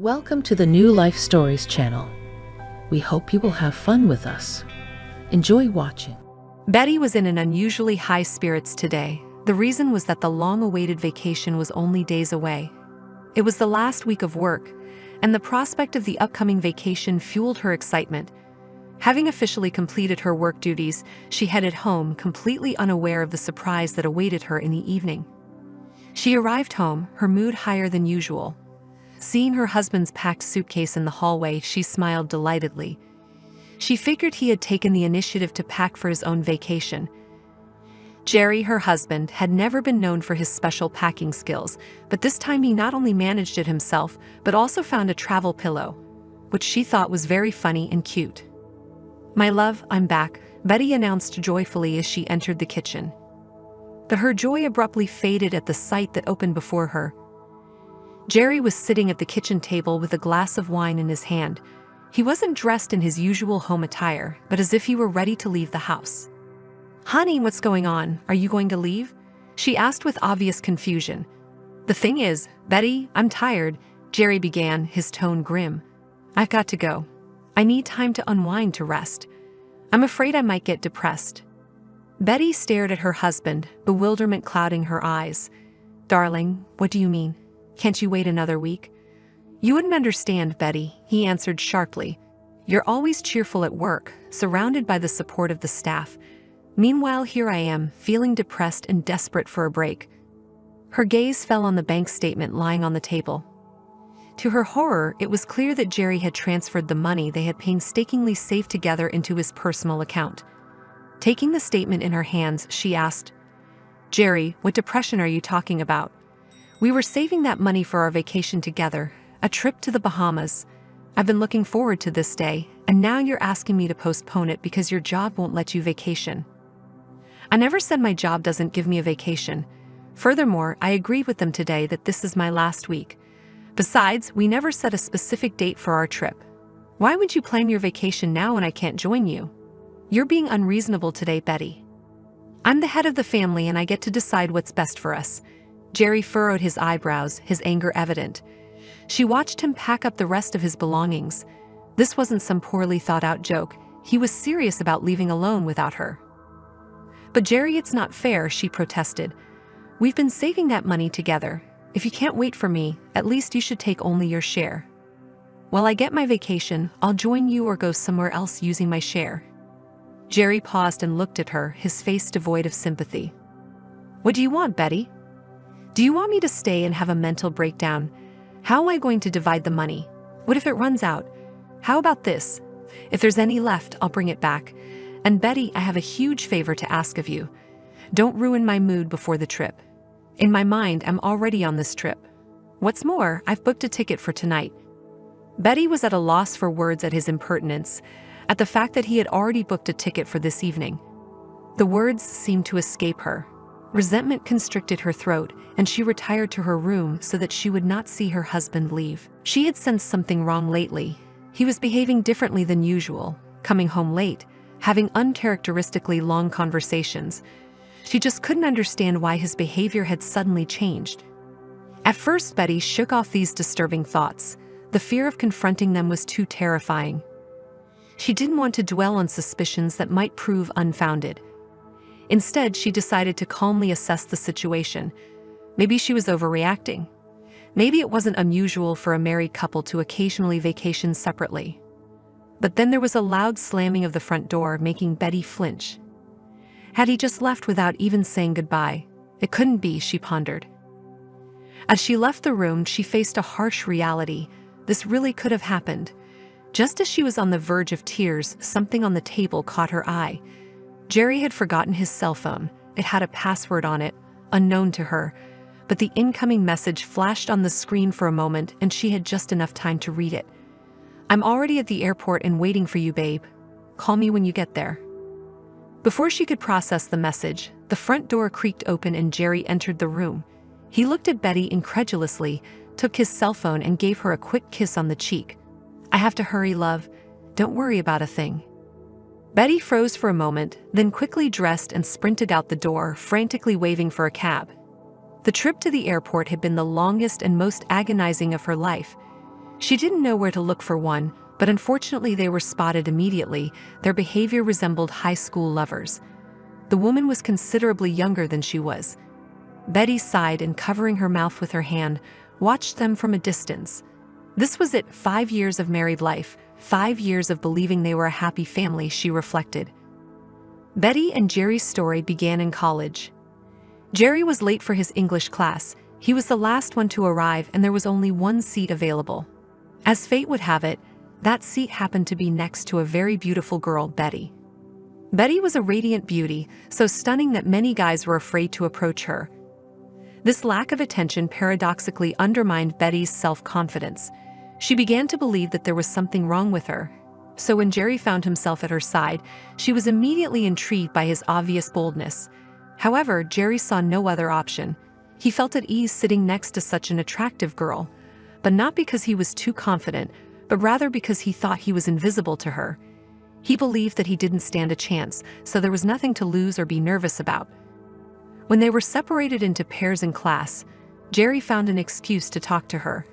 Welcome to the New Life Stories channel. We hope you will have fun with us. Enjoy watching. Betty was in an unusually high spirits today. The reason was that the long-awaited vacation was only days away. It was the last week of work, and the prospect of the upcoming vacation fueled her excitement. Having officially completed her work duties, she headed home, completely unaware of the surprise that awaited her in the evening. She arrived home, her mood higher than usual. Seeing her husband's packed suitcase in the hallway, she smiled delightedly. She figured he had taken the initiative to pack for his own vacation. Jerry, her husband, had never been known for his special packing skills, but this time he not only managed it himself, but also found a travel pillow, which she thought was very funny and cute. "My love, I'm back," Betty announced joyfully as she entered the kitchen. But her joy abruptly faded at the sight that opened before her. Jerry was sitting at the kitchen table with a glass of wine in his hand. He wasn't dressed in his usual home attire, but as if he were ready to leave the house. "Honey, what's going on? Are you going to leave?" she asked with obvious confusion. "The thing is, Betty, I'm tired," Jerry began, his tone grim. "I've got to go. I need time to unwind, to rest. I'm afraid I might get depressed." Betty stared at her husband, bewilderment clouding her eyes. "Darling, what do you mean? Can't you wait another week?" "You wouldn't understand, Betty," he answered sharply. "You're always cheerful at work, surrounded by the support of the staff. Meanwhile, here I am, feeling depressed and desperate for a break." Her gaze fell on the bank statement lying on the table. To her horror, it was clear that Jerry had transferred the money they had painstakingly saved together into his personal account. Taking the statement in her hands, she asked, "Jerry, what depression are you talking about? We were saving that money for our vacation together, a trip to the Bahamas. I've been looking forward to this day, and now you're asking me to postpone it because your job won't let you vacation." "I never said my job doesn't give me a vacation. Furthermore, I agreed with them today that this is my last week. Besides, we never set a specific date for our trip. Why would you plan your vacation now when I can't join you? You're being unreasonable today, Betty. I'm the head of the family and I get to decide what's best for us." Jerry furrowed his eyebrows, his anger evident. She watched him pack up the rest of his belongings. This wasn't some poorly thought-out joke. He was serious about leaving alone without her. "But Jerry, it's not fair," she protested. "We've been saving that money together. If you can't wait for me, at least you should take only your share. While I get my vacation, I'll join you or go somewhere else using my share." Jerry paused and looked at her, his face devoid of sympathy. "What do you want, Betty? Do you want me to stay and have a mental breakdown? How am I going to divide the money? What if it runs out? How about this? If there's any left, I'll bring it back. And Betty, I have a huge favor to ask of you. Don't ruin my mood before the trip. In my mind, I'm already on this trip. What's more, I've booked a ticket for tonight." Betty was at a loss for words at his impertinence, at the fact that he had already booked a ticket for this evening. The words seemed to escape her. Resentment constricted her throat, and she retired to her room so that she would not see her husband leave. She had sensed something wrong lately. He was behaving differently than usual, coming home late, having uncharacteristically long conversations. She just couldn't understand why his behavior had suddenly changed. At first, Betty shook off these disturbing thoughts. The fear of confronting them was too terrifying. She didn't want to dwell on suspicions that might prove unfounded. Instead, she decided to calmly assess the situation. Maybe she was overreacting. Maybe it wasn't unusual for a married couple to occasionally vacation separately. But then there was a loud slamming of the front door, making Betty flinch. Had he just left without even saying goodbye? It couldn't be, she pondered. As she left the room, she faced a harsh reality. This really could have happened. Just as she was on the verge of tears, something on the table caught her eye. Jerry had forgotten his cell phone. It had a password on it, unknown to her, but the incoming message flashed on the screen for a moment and she had just enough time to read it. "I'm already at the airport and waiting for you, babe. Call me when you get there." Before she could process the message, the front door creaked open and Jerry entered the room. He looked at Betty incredulously, took his cell phone and gave her a quick kiss on the cheek. "I have to hurry, love. Don't worry about a thing." Betty froze for a moment, then quickly dressed and sprinted out the door, frantically waving for a cab. The trip to the airport had been the longest and most agonizing of her life. She didn't know where to look for one, but unfortunately they were spotted immediately. Their behavior resembled high school lovers. The woman was considerably younger than she was. Betty sighed and, covering her mouth with her hand, watched them from a distance. This was it, 5 years of married life, 5 years of believing they were a happy family, she reflected. Betty and Jerry's story began in college. Jerry was late for his English class. He was the last one to arrive, and there was only one seat available. As fate would have it, that seat happened to be next to a very beautiful girl, Betty. Betty was a radiant beauty, so stunning that many guys were afraid to approach her. This lack of attention paradoxically undermined Betty's self-confidence. She began to believe that there was something wrong with her. So when Jerry found himself at her side, she was immediately intrigued by his obvious boldness. However, Jerry saw no other option. He felt at ease sitting next to such an attractive girl, but not because he was too confident, but rather because he thought he was invisible to her. He believed that he didn't stand a chance, so there was nothing to lose or be nervous about. When they were separated into pairs in class, Jerry found an excuse to talk to her.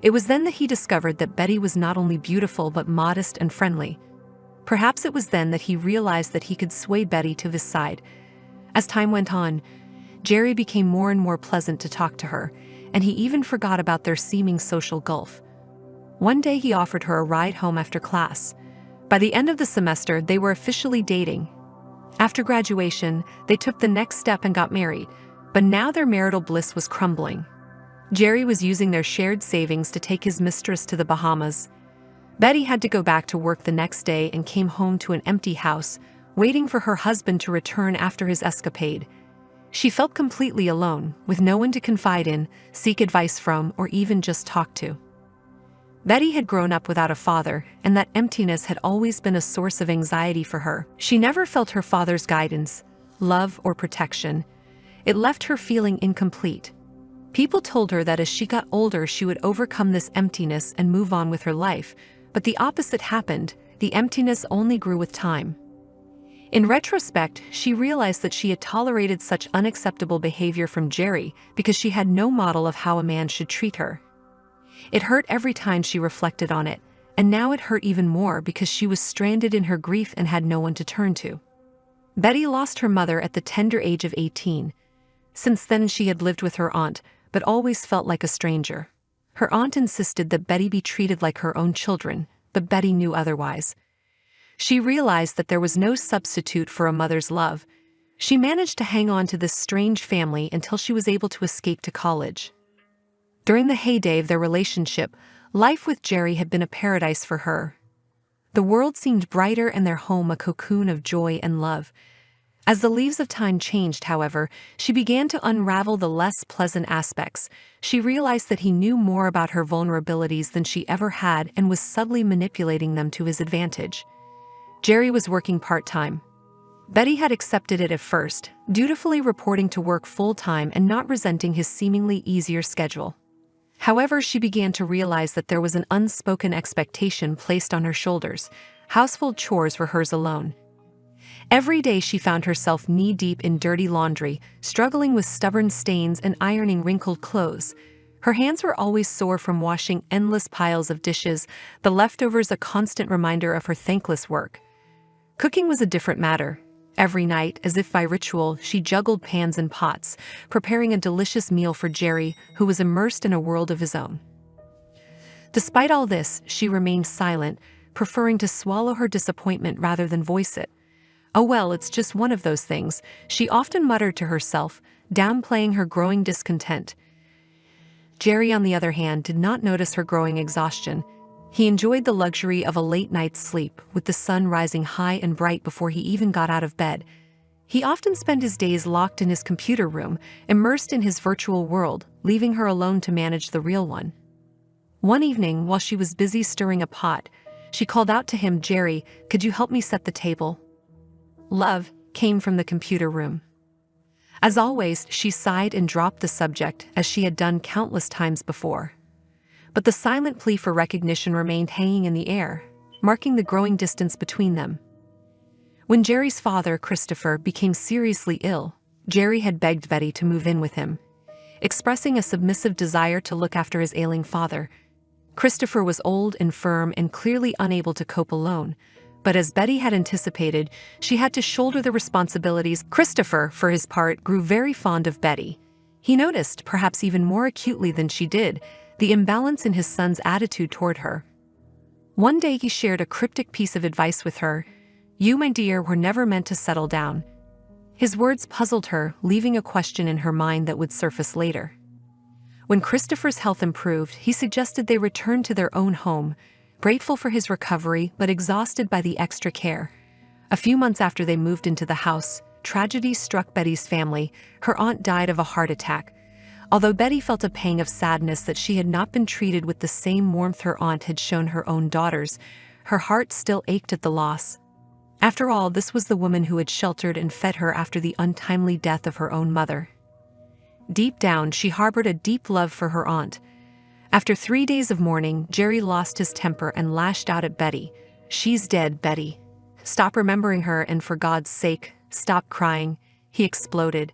It was then that he discovered that Betty was not only beautiful but modest and friendly. Perhaps it was then that he realized that he could sway Betty to his side. As time went on, Jerry became more and more pleasant to talk to her, and he even forgot about their seeming social gulf. One day he offered her a ride home after class. By the end of the semester, they were officially dating. After graduation, they took the next step and got married, but now their marital bliss was crumbling. Jerry was using their shared savings to take his mistress to the Bahamas. Betty had to go back to work the next day and came home to an empty house, waiting for her husband to return after his escapade. She felt completely alone, with no one to confide in, seek advice from, or even just talk to. Betty had grown up without a father, and that emptiness had always been a source of anxiety for her. She never felt her father's guidance, love, or protection. It left her feeling incomplete. People told her that as she got older she would overcome this emptiness and move on with her life, but the opposite happened. The emptiness only grew with time. In retrospect, she realized that she had tolerated such unacceptable behavior from Jerry because she had no model of how a man should treat her. It hurt every time she reflected on it, and now it hurt even more because she was stranded in her grief and had no one to turn to. Betty lost her mother at the tender age of 18. Since then she had lived with her aunt, but always felt like a stranger. Her aunt insisted that Betty be treated like her own children, but Betty knew otherwise. She realized that there was no substitute for a mother's love. She managed to hang on to this strange family until she was able to escape to college. During the heyday of their relationship, life with Jerry had been a paradise for her. The world seemed brighter and their home a cocoon of joy and love. As the leaves of time changed, however, she began to unravel the less pleasant aspects. She realized that he knew more about her vulnerabilities than she ever had and was subtly manipulating them to his advantage. Jerry was working part-time. Betty had accepted it at first, dutifully reporting to work full-time and not resenting his seemingly easier schedule. However, she began to realize that there was an unspoken expectation placed on her shoulders. Household chores were hers alone. Every day she found herself knee-deep in dirty laundry, struggling with stubborn stains and ironing wrinkled clothes. Her hands were always sore from washing endless piles of dishes, the leftovers a constant reminder of her thankless work. Cooking was a different matter. Every night, as if by ritual, she juggled pans and pots, preparing a delicious meal for Jerry, who was immersed in a world of his own. Despite all this, she remained silent, preferring to swallow her disappointment rather than voice it. "Oh well, it's just one of those things," she often muttered to herself, downplaying her growing discontent. Jerry, on the other hand, did not notice her growing exhaustion. He enjoyed the luxury of a late night's sleep, with the sun rising high and bright before he even got out of bed. He often spent his days locked in his computer room, immersed in his virtual world, leaving her alone to manage the real one. One evening, while she was busy stirring a pot, she called out to him, "Jerry, could you help me set the table?" "Love," came from the computer room. As always, she sighed and dropped the subject, as she had done countless times before. But the silent plea for recognition remained hanging in the air, marking the growing distance between them. When Jerry's father, Christopher, became seriously ill, Jerry had begged Betty to move in with him, expressing a submissive desire to look after his ailing father. Christopher was old, infirm, and clearly unable to cope alone. But as Betty had anticipated, she had to shoulder the responsibilities. Christopher, for his part, grew very fond of Betty. He noticed, perhaps even more acutely than she did, the imbalance in his son's attitude toward her. One day he shared a cryptic piece of advice with her: "You, my dear, were never meant to settle down." His words puzzled her, leaving a question in her mind that would surface later. When Christopher's health improved, he suggested they return to their own home, grateful for his recovery but exhausted by the extra care. A few months after they moved into the house, tragedy struck Betty's family. Her aunt died of a heart attack. Although Betty felt a pang of sadness that she had not been treated with the same warmth her aunt had shown her own daughters, her heart still ached at the loss. After all, this was the woman who had sheltered and fed her after the untimely death of her own mother. Deep down, she harbored a deep love for her aunt. After 3 days of mourning, Jerry lost his temper and lashed out at Betty. "She's dead, Betty. Stop remembering her, and for God's sake, stop crying," he exploded.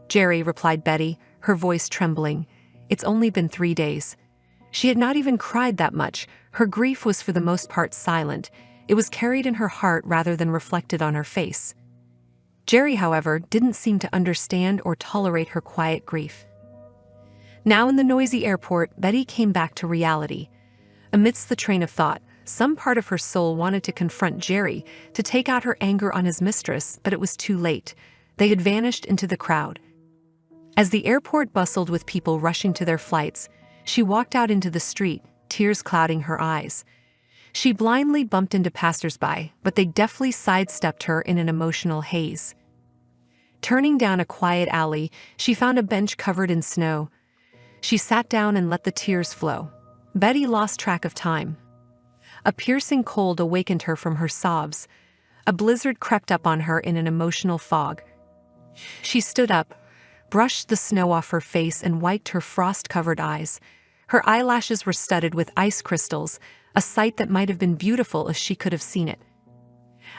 "Jerry," replied Betty, her voice trembling, "it's only been 3 days." She had not even cried that much. Her grief was for the most part silent. It was carried in her heart rather than reflected on her face. Jerry, however, didn't seem to understand or tolerate her quiet grief. Now in the noisy airport, Betty came back to reality. Amidst the train of thought, some part of her soul wanted to confront Jerry, to take out her anger on his mistress, but it was too late. They had vanished into the crowd. As the airport bustled with people rushing to their flights, she walked out into the street, tears clouding her eyes. She blindly bumped into passers-by, but they deftly sidestepped her in an emotional haze. Turning down a quiet alley, she found a bench covered in snow. She sat down and let the tears flow. Betty lost track of time. A piercing cold awakened her from her sobs. A blizzard crept up on her in an emotional fog. She stood up, brushed the snow off her face, and wiped her frost-covered eyes. Her eyelashes were studded with ice crystals, a sight that might have been beautiful if she could have seen it.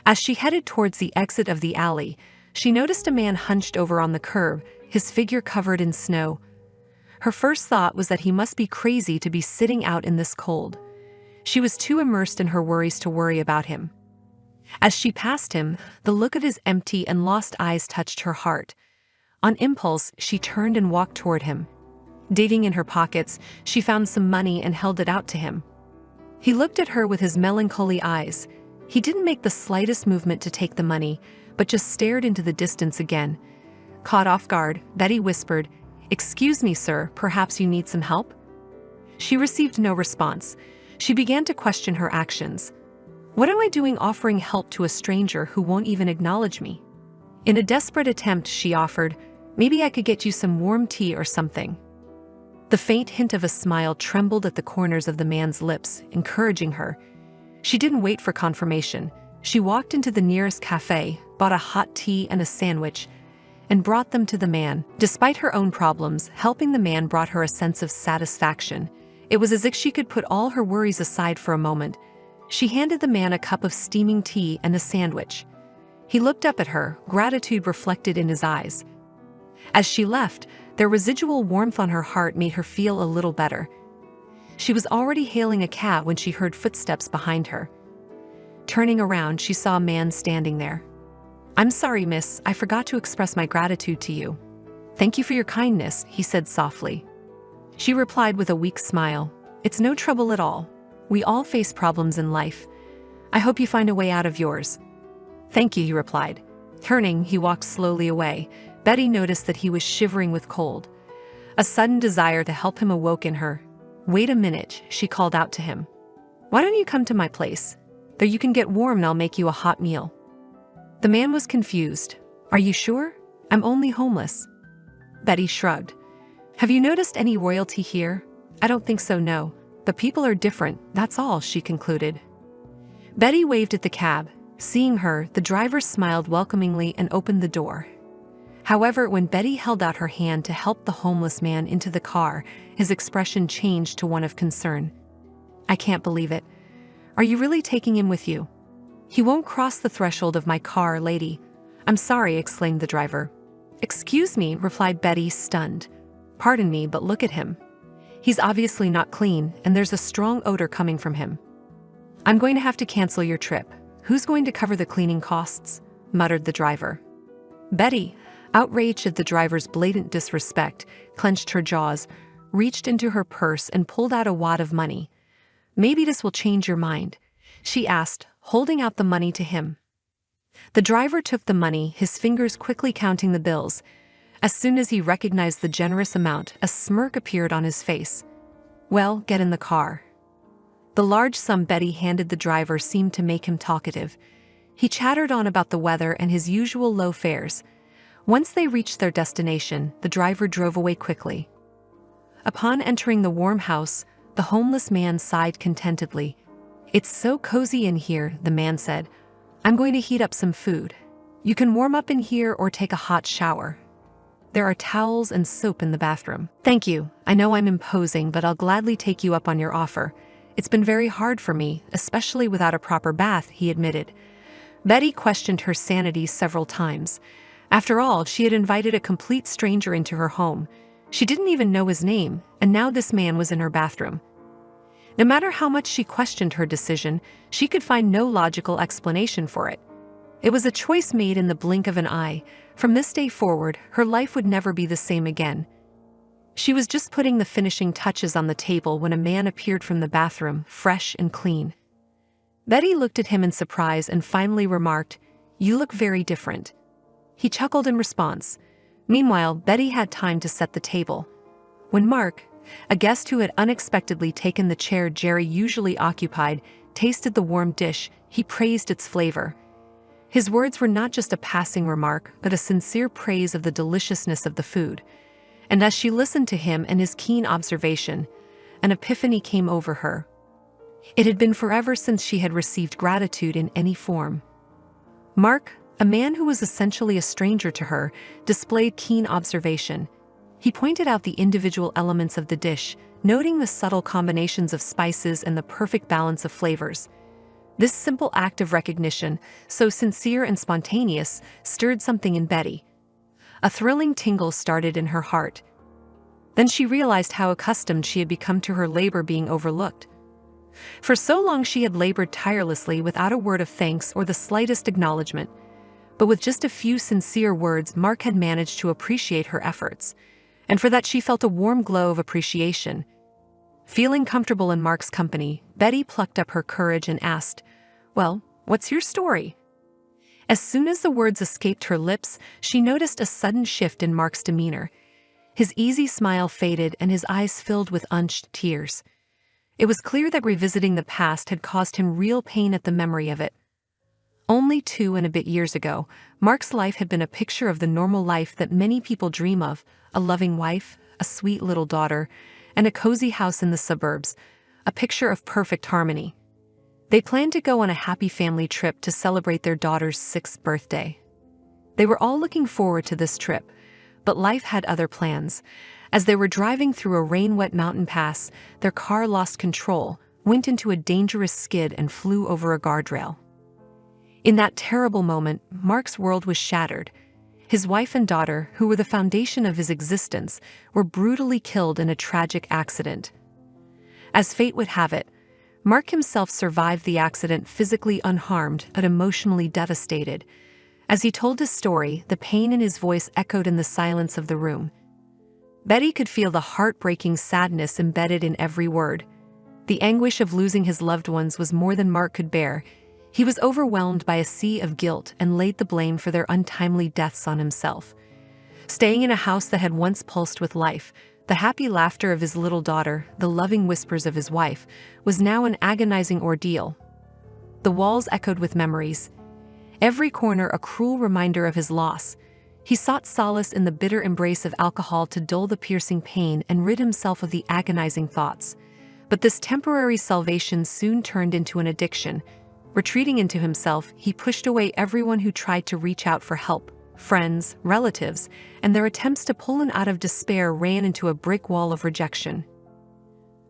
As she headed towards the exit of the alley, she noticed a man hunched over on the curb, his figure covered in snow. Her first thought was that he must be crazy to be sitting out in this cold. She was too immersed in her worries to worry about him. As she passed him, the look of his empty and lost eyes touched her heart. On impulse, she turned and walked toward him. Digging in her pockets, she found some money and held it out to him. He looked at her with his melancholy eyes. He didn't make the slightest movement to take the money, but just stared into the distance again. Caught off guard, Betty whispered, "Excuse me, sir, perhaps you need some help?" She received no response. She began to question her actions. What am I doing offering help to a stranger who won't even acknowledge me? In a desperate attempt, she offered, "Maybe I could get you some warm tea or something." The faint hint of a smile trembled at the corners of the man's lips, encouraging her. She didn't wait for confirmation. She walked into the nearest cafe, bought a hot tea and a sandwich, and brought them to the man. Despite her own problems, helping the man brought her a sense of satisfaction. It was as if she could put all her worries aside for a moment. She handed the man a cup of steaming tea and a sandwich. He looked up at her, gratitude reflected in his eyes. As she left, their residual warmth on her heart made her feel a little better. She was already hailing a cab when she heard footsteps behind her. Turning around, she saw a man standing there. "I'm sorry, miss, I forgot to express my gratitude to you." "Thank you for your kindness," he said softly. She replied with a weak smile, "It's no trouble at all. We all face problems in life. I hope you find a way out of yours." "Thank you," he replied. Turning, he walked slowly away. Betty noticed that he was shivering with cold. A sudden desire to help him awoke in her. "Wait a minute," she called out to him. "Why don't you come to my place? There you can get warm and I'll make you a hot meal." The man was confused. "Are you sure? I'm only homeless." Betty shrugged. "Have you noticed any royalty here?" "I don't think so, no. But people are different, that's all," she concluded. Betty waved at the cab. Seeing her, the driver smiled welcomingly and opened the door. However, when Betty held out her hand to help the homeless man into the car, his expression changed to one of concern. "I can't believe it. Are you really taking him with you?" "He won't cross the threshold of my car, lady." "I'm sorry," exclaimed the driver. "Excuse me," replied Betty, stunned. "Pardon me, but look at him. He's obviously not clean, and there's a strong odor coming from him. I'm going to have to cancel your trip. Who's going to cover the cleaning costs? Muttered the driver. Betty, outraged at the driver's blatant disrespect, clenched her jaws, reached into her purse and pulled out a wad of money. Maybe this will change your mind, she asked, holding out the money to him. The driver took the money, his fingers quickly counting the bills. As soon as he recognized the generous amount, a smirk appeared on his face. Well, get in the car. The large sum Betty handed the driver seemed to make him talkative. He chattered on about the weather and his usual low fares. Once they reached their destination, the driver drove away quickly. Upon entering the warm house, the homeless man sighed contentedly. It's so cozy in here, the man said. I'm going to heat up some food. You can warm up in here or take a hot shower. There are towels and soap in the bathroom. Thank you. I know I'm imposing, but I'll gladly take you up on your offer. It's been very hard for me, especially without a proper bath, he admitted. Betty questioned her sanity several times. After all, she had invited a complete stranger into her home. She didn't even know his name, and now this man was in her bathroom. No matter how much she questioned her decision, she could find no logical explanation for it. It was a choice made in the blink of an eye. From this day forward, her life would never be the same again. She was just putting the finishing touches on the table when a man appeared from the bathroom, fresh and clean. Betty looked at him in surprise and finally remarked, "You look very different." He chuckled in response. Meanwhile, Betty had time to set the table. When Mark, a guest who had unexpectedly taken the chair Jerry usually occupied, tasted the warm dish, he praised its flavor. His words were not just a passing remark, but a sincere praise of the deliciousness of the food. And as she listened to him and his keen observation, an epiphany came over her. It had been forever since she had received gratitude in any form. Mark, a man who was essentially a stranger to her, displayed keen observation. He pointed out the individual elements of the dish, noting the subtle combinations of spices and the perfect balance of flavors. This simple act of recognition, so sincere and spontaneous, stirred something in Betty. A thrilling tingle started in her heart. Then she realized how accustomed she had become to her labor being overlooked. For so long she had labored tirelessly without a word of thanks or the slightest acknowledgement. But with just a few sincere words, Mark had managed to appreciate her efforts. And for that she felt a warm glow of appreciation. Feeling comfortable in Mark's company, Betty plucked up her courage and asked, "Well, what's your story?" As soon as the words escaped her lips, she noticed a sudden shift in Mark's demeanor. His easy smile faded and his eyes filled with unshed tears. It was clear that revisiting the past had caused him real pain at the memory of it. Only 2 and a bit years ago, Mark's life had been a picture of the normal life that many people dream of: a loving wife, a sweet little daughter, and a cozy house in the suburbs, a picture of perfect harmony. They planned to go on a happy family trip to celebrate their daughter's 6th birthday. They were all looking forward to this trip, but life had other plans. As they were driving through a rain-wet mountain pass, their car lost control, went into a dangerous skid and flew over a guardrail. In that terrible moment, Mark's world was shattered. His wife and daughter, who were the foundation of his existence, were brutally killed in a tragic accident. As fate would have it, Mark himself survived the accident physically unharmed but emotionally devastated. As he told his story, the pain in his voice echoed in the silence of the room. Betty could feel the heartbreaking sadness embedded in every word. The anguish of losing his loved ones was more than Mark could bear. He was overwhelmed by a sea of guilt and laid the blame for their untimely deaths on himself. Staying in a house that had once pulsed with life, the happy laughter of his little daughter, the loving whispers of his wife, was now an agonizing ordeal. The walls echoed with memories, every corner a cruel reminder of his loss. He sought solace in the bitter embrace of alcohol to dull the piercing pain and rid himself of the agonizing thoughts. But this temporary salvation soon turned into an addiction. Retreating into himself, he pushed away everyone who tried to reach out for help. Friends, relatives, and their attempts to pull him out of despair ran into a brick wall of rejection.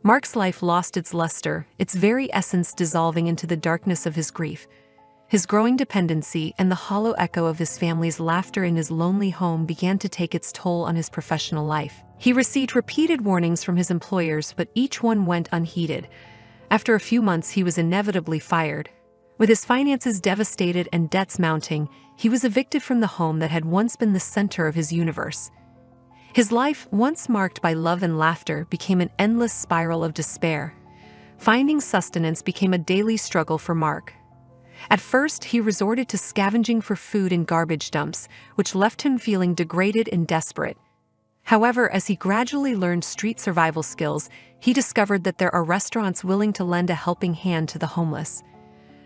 Mark's life lost its luster, its very essence dissolving into the darkness of his grief. His growing dependency and the hollow echo of his family's laughter in his lonely home began to take its toll on his professional life. He received repeated warnings from his employers, but each one went unheeded. After a few months, he was inevitably fired. With his finances devastated and debts mounting, he was evicted from the home that had once been the center of his universe. His life, once marked by love and laughter, became an endless spiral of despair. Finding sustenance became a daily struggle for Mark. At first, he resorted to scavenging for food in garbage dumps, which left him feeling degraded and desperate. However, as he gradually learned street survival skills, he discovered that there are restaurants willing to lend a helping hand to the homeless.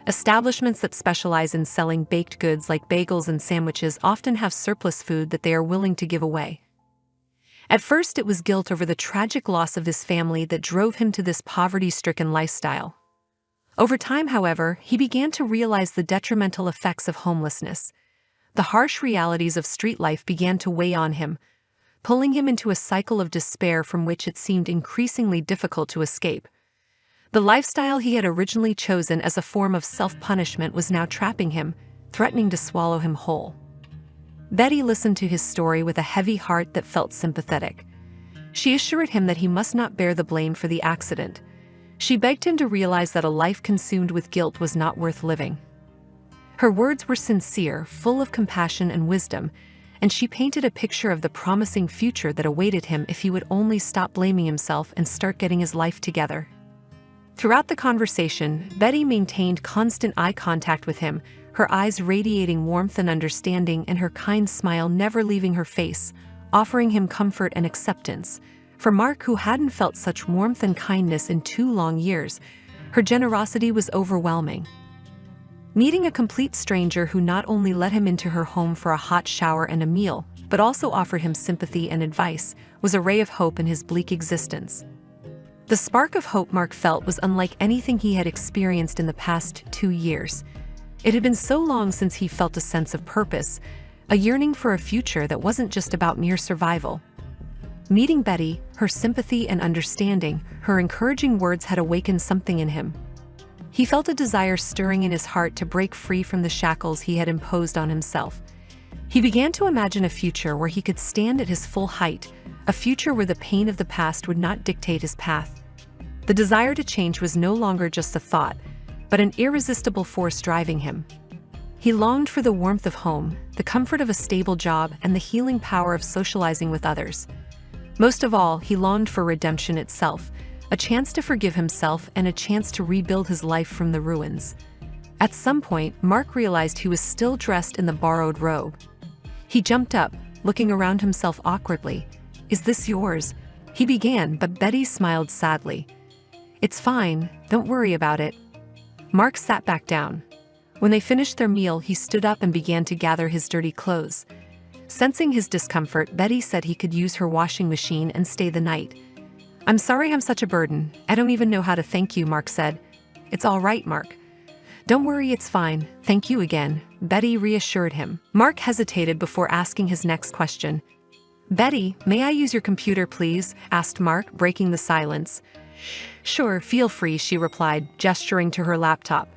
Establishments that specialize in selling baked goods like bagels and sandwiches often have surplus food that they are willing to give away. At first, it was guilt over the tragic loss of his family that drove him to this poverty-stricken lifestyle. Over time, however, he began to realize the detrimental effects of homelessness. The harsh realities of street life began to weigh on him, pulling him into a cycle of despair from which it seemed increasingly difficult to escape. The lifestyle he had originally chosen as a form of self-punishment was now trapping him, threatening to swallow him whole. Betty listened to his story with a heavy heart that felt sympathetic. She assured him that he must not bear the blame for the accident. She begged him to realize that a life consumed with guilt was not worth living. Her words were sincere, full of compassion and wisdom, and she painted a picture of the promising future that awaited him if he would only stop blaming himself and start getting his life together. Throughout the conversation, Betty maintained constant eye contact with him, her eyes radiating warmth and understanding and her kind smile never leaving her face, offering him comfort and acceptance. For Mark, who hadn't felt such warmth and kindness in 2 long years, her generosity was overwhelming. Meeting a complete stranger who not only let him into her home for a hot shower and a meal, but also offered him sympathy and advice, was a ray of hope in his bleak existence. The spark of hope Mark felt was unlike anything he had experienced in the past 2 years. It had been so long since he felt a sense of purpose, a yearning for a future that wasn't just about mere survival. Meeting Betty, her sympathy and understanding, her encouraging words had awakened something in him. He felt a desire stirring in his heart to break free from the shackles he had imposed on himself. He began to imagine a future where he could stand at his full height, a future where the pain of the past would not dictate his path. The desire to change was no longer just a thought, but an irresistible force driving him. He longed for the warmth of home, the comfort of a stable job, and the healing power of socializing with others. Most of all, he longed for redemption itself, a chance to forgive himself and a chance to rebuild his life from the ruins. At some point, Mark realized he was still dressed in the borrowed robe. He jumped up, looking around himself awkwardly. "Is this yours?" he began, but Betty smiled sadly. "It's fine, don't worry about it." Mark sat back down. When they finished their meal, he stood up and began to gather his dirty clothes. Sensing his discomfort, Betty said he could use her washing machine and stay the night. "I'm sorry I'm such a burden. I don't even know how to thank you," Mark said. "It's all right, Mark." "Don't worry, it's fine. Thank you again," Betty reassured him. Mark hesitated before asking his next question. "Betty, may I use your computer, please?" asked Mark, breaking the silence. "Sure, feel free," she replied, gesturing to her laptop.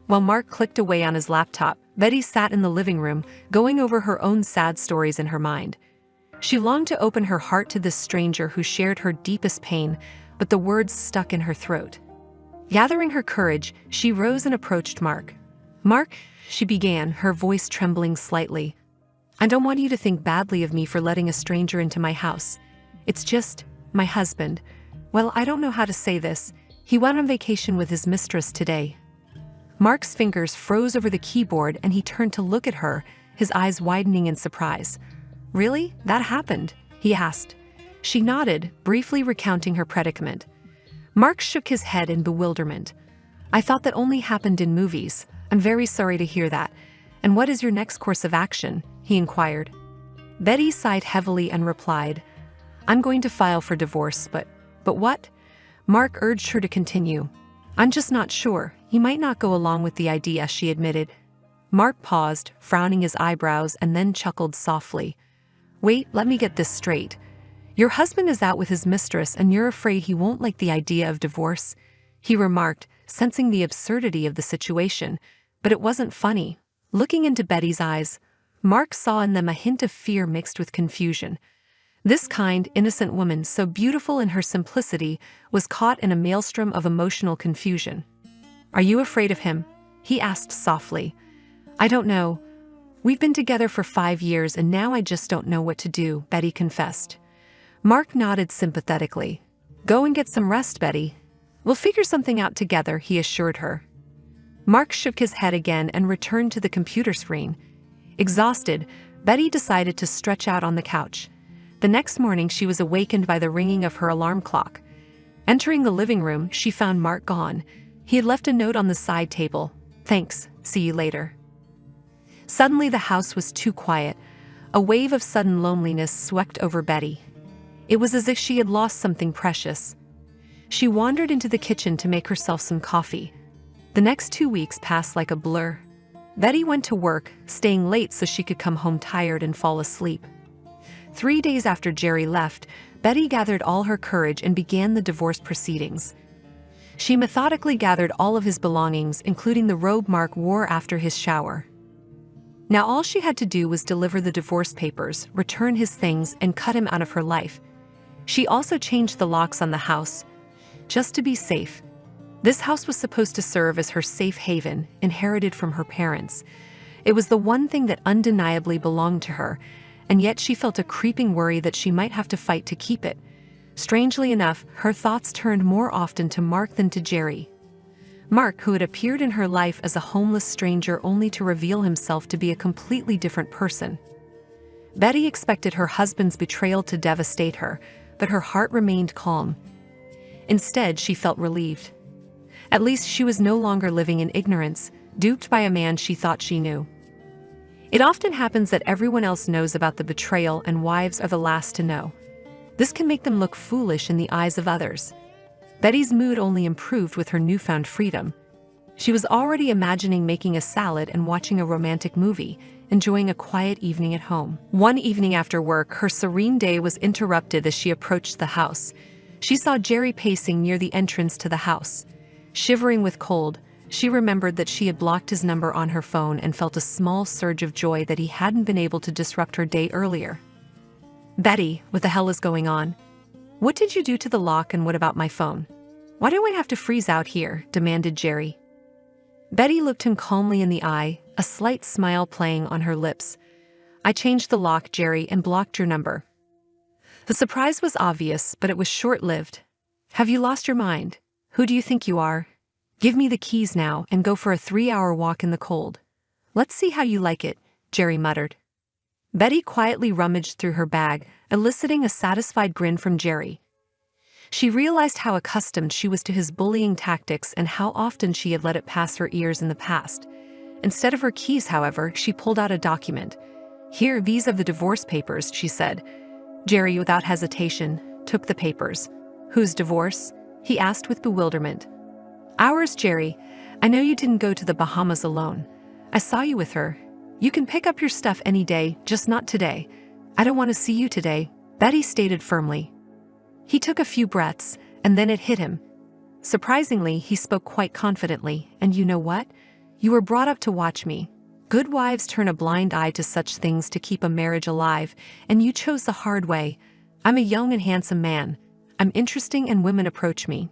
While Mark clicked away on his laptop, Betty sat in the living room, going over her own sad stories in her mind. She longed to open her heart to this stranger who shared her deepest pain, but the words stuck in her throat. Gathering her courage, she rose and approached Mark. "Mark," she began, her voice trembling slightly, "I don't want you to think badly of me for letting a stranger into my house. It's just, my husband, well, I don't know how to say this. He went on vacation with his mistress today." Mark's fingers froze over the keyboard and he turned to look at her, his eyes widening in surprise. "Really? That happened?" he asked. She nodded, briefly recounting her predicament. Mark shook his head in bewilderment. "I thought that only happened in movies. I'm very sorry to hear that. And what is your next course of action?" he inquired. Betty sighed heavily and replied, "I'm going to file for divorce, but what?" Mark urged her to continue. "I'm just not sure. He might not go along with the idea," she admitted. Mark paused, frowning his eyebrows, and then chuckled softly. "Wait, let me get this straight. Your husband is out with his mistress and you're afraid he won't like the idea of divorce?" he remarked, sensing the absurdity of the situation. But it wasn't funny. Looking into Betty's eyes, Mark saw in them a hint of fear mixed with confusion. This kind, innocent woman, so beautiful in her simplicity, was caught in a maelstrom of emotional confusion. "Are you afraid of him?" he asked softly. "I don't know. We've been together for 5 years and now I just don't know what to do," Betty confessed. Mark nodded sympathetically. "Go and get some rest, Betty. We'll figure something out together," he assured her. Mark shook his head again and returned to the computer screen. Exhausted, Betty decided to stretch out on the couch. The next morning she was awakened by the ringing of her alarm clock. Entering the living room, she found Mark gone. He had left a note on the side table. "Thanks, see you later." Suddenly the house was too quiet. A wave of sudden loneliness swept over Betty. It was as if she had lost something precious. She wandered into the kitchen to make herself some coffee. The next 2 weeks passed like a blur. Betty went to work, staying late so she could come home tired and fall asleep. 3 days after Jerry left, Betty gathered all her courage and began the divorce proceedings. She methodically gathered all of his belongings, including the robe Mark wore after his shower. Now all she had to do was deliver the divorce papers, return his things, and cut him out of her life. She also changed the locks on the house, just to be safe. This house was supposed to serve as her safe haven, inherited from her parents. It was the one thing that undeniably belonged to her, and yet she felt a creeping worry that she might have to fight to keep it. Strangely enough, her thoughts turned more often to Mark than to Jerry. Mark, who had appeared in her life as a homeless stranger only to reveal himself to be a completely different person. Betty expected her husband's betrayal to devastate her, but her heart remained calm. Instead, she felt relieved. At least she was no longer living in ignorance, duped by a man she thought she knew. It often happens that everyone else knows about the betrayal and wives are the last to know. This can make them look foolish in the eyes of others. Betty's mood only improved with her newfound freedom. She was already imagining making a salad and watching a romantic movie, enjoying a quiet evening at home. One evening after work, her serene day was interrupted as she approached the house. She saw Jerry pacing near the entrance to the house. Shivering with cold, she remembered that she had blocked his number on her phone and felt a small surge of joy that he hadn't been able to disrupt her day earlier. "Betty, what the hell is going on? What did you do to the lock and what about my phone? Why do I have to freeze out here?" demanded Jerry. Betty looked him calmly in the eye, a slight smile playing on her lips. "I changed the lock, Jerry, and blocked your number." The surprise was obvious, but it was short-lived. "Have you lost your mind? Who do you think you are? Give me the keys now and go for a 3-hour walk in the cold. Let's see how you like it," Jerry muttered. Betty quietly rummaged through her bag, eliciting a satisfied grin from Jerry. She realized how accustomed she was to his bullying tactics and how often she had let it pass her ears in the past. Instead of her keys, however, she pulled out a document. "Here, these are the divorce papers," she said. Jerry, without hesitation, took the papers. "Whose divorce?" he asked with bewilderment. "Ours, Jerry. I know you didn't go to the Bahamas alone. I saw you with her. You can pick up your stuff any day, just not today. I don't want to see you today," Betty stated firmly. He took a few breaths, and then it hit him. Surprisingly, he spoke quite confidently, "And you know what? You were brought up to watch me. Good wives turn a blind eye to such things to keep a marriage alive, and you chose the hard way. I'm a young and handsome man. I'm interesting and women approach me."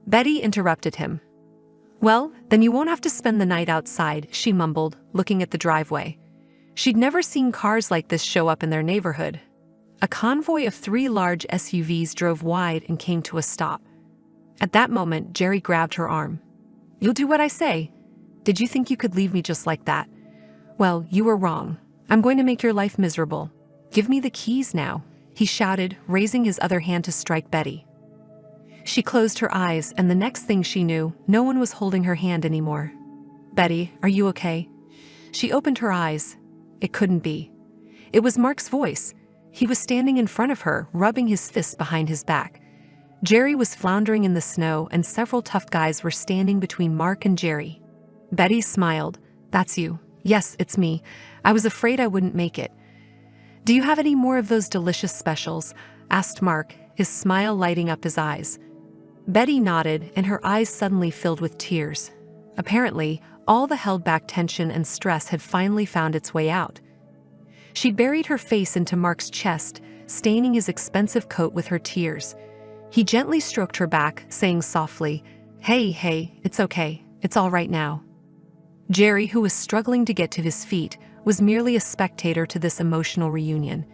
Betty interrupted him. "Well, then you won't have to spend the night outside," she mumbled, looking at the driveway. She'd never seen cars like this show up in their neighborhood. A convoy of 3 large SUVs drove wide and came to a stop. At that moment, Jerry grabbed her arm. "You'll do what I say. Did you think you could leave me just like that? Well, you were wrong. I'm going to make your life miserable. Give me the keys now," he shouted, raising his other hand to strike Betty. She closed her eyes, and the next thing she knew, no one was holding her hand anymore. "Betty, are you okay?" She opened her eyes. It couldn't be. It was Mark's voice. He was standing in front of her, rubbing his fists behind his back. Jerry was floundering in the snow, and several tough guys were standing between Mark and Jerry. Betty smiled. "That's you." "Yes, it's me. I was afraid I wouldn't make it." "Do you have any more of those delicious specials?" asked Mark, his smile lighting up his eyes. Betty nodded, and her eyes suddenly filled with tears. Apparently, all the held-back tension and stress had finally found its way out. She buried her face into Mark's chest, staining his expensive coat with her tears. He gently stroked her back, saying softly, Hey, it's okay. It's all right now." Jerry, who was struggling to get to his feet, was merely a spectator to this emotional reunion.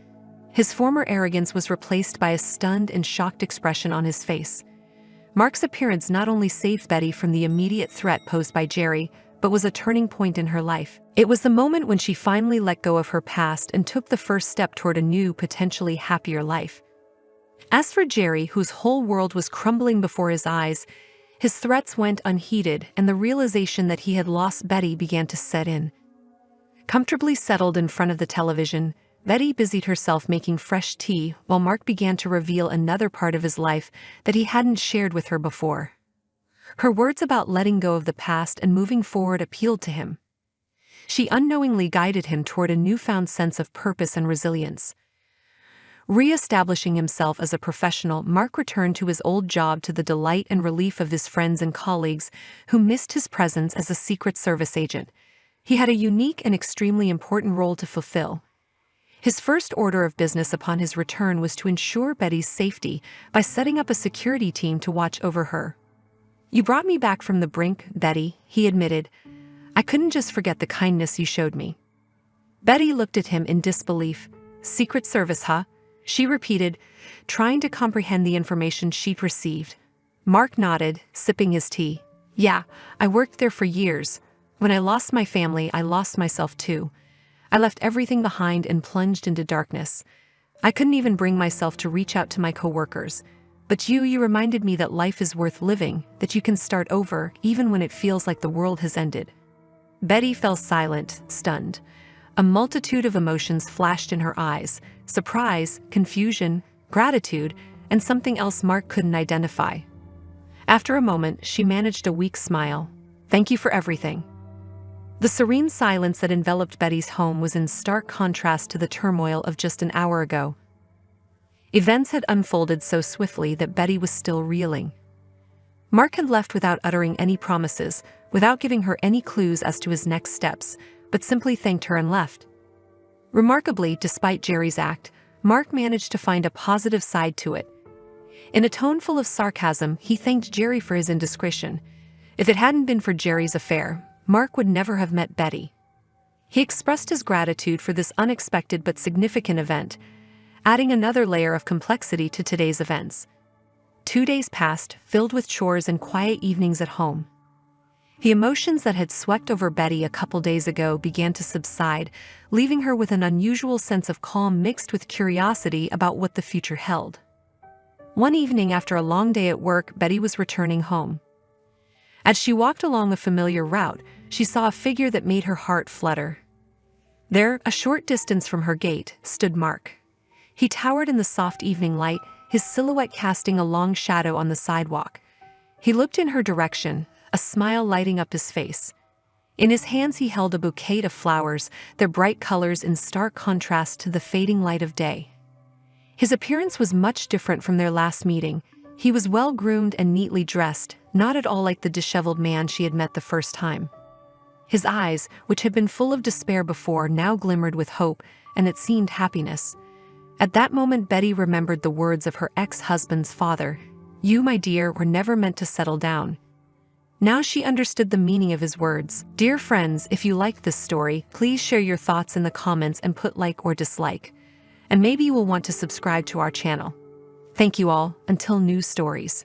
His former arrogance was replaced by a stunned and shocked expression on his face. Mark's appearance not only saved Betty from the immediate threat posed by Jerry, but was a turning point in her life. It was the moment when she finally let go of her past and took the first step toward a new, potentially happier life. As for Jerry, whose whole world was crumbling before his eyes, his threats went unheeded, and the realization that he had lost Betty began to set in. Comfortably settled in front of the television, Betty busied herself making fresh tea while Mark began to reveal another part of his life that he hadn't shared with her before. Her words about letting go of the past and moving forward appealed to him. She unknowingly guided him toward a newfound sense of purpose and resilience. Re-establishing himself as a professional, Mark returned to his old job to the delight and relief of his friends and colleagues who missed his presence as a Secret Service agent. He had a unique and extremely important role to fulfill. His first order of business upon his return was to ensure Betty's safety by setting up a security team to watch over her. "You brought me back from the brink, Betty," he admitted. "I couldn't just forget the kindness you showed me." Betty looked at him in disbelief. "Secret Service, huh?" she repeated, trying to comprehend the information she'd received. Mark nodded, sipping his tea. "Yeah, I worked there for years. When I lost my family, I lost myself too. I left everything behind and plunged into darkness. I couldn't even bring myself to reach out to my coworkers. But you reminded me that life is worth living, that you can start over even when it feels like the world has ended." Betty fell silent, stunned. A multitude of emotions flashed in her eyes: surprise, confusion, gratitude, and something else Mark couldn't identify. After a moment, she managed a weak smile. "Thank you for everything." The serene silence that enveloped Betty's home was in stark contrast to the turmoil of just an hour ago. Events had unfolded so swiftly that Betty was still reeling. Mark had left without uttering any promises, without giving her any clues as to his next steps, but simply thanked her and left. Remarkably, despite Jerry's act, Mark managed to find a positive side to it. In a tone full of sarcasm, he thanked Jerry for his indiscretion. If it hadn't been for Jerry's affair, Mark would never have met Betty. He expressed his gratitude for this unexpected but significant event, adding another layer of complexity to today's events. 2 days passed, filled with chores and quiet evenings at home. The emotions that had swept over Betty a couple days ago began to subside, leaving her with an unusual sense of calm mixed with curiosity about what the future held. One evening after a long day at work, Betty was returning home. As she walked along a familiar route, she saw a figure that made her heart flutter. There, a short distance from her gate, stood Mark. He towered in the soft evening light, his silhouette casting a long shadow on the sidewalk. He looked in her direction, a smile lighting up his face. In his hands he held a bouquet of flowers, their bright colors in stark contrast to the fading light of day. His appearance was much different from their last meeting. He was well-groomed and neatly dressed, not at all like the disheveled man she had met the first time. His eyes, which had been full of despair before, now glimmered with hope, and it seemed happiness. At that moment, Betty remembered the words of her ex-husband's father. "You, my dear, were never meant to settle down." Now she understood the meaning of his words. Dear friends, if you liked this story, please share your thoughts in the comments and put like or dislike. And maybe you will want to subscribe to our channel. Thank you all, until new stories.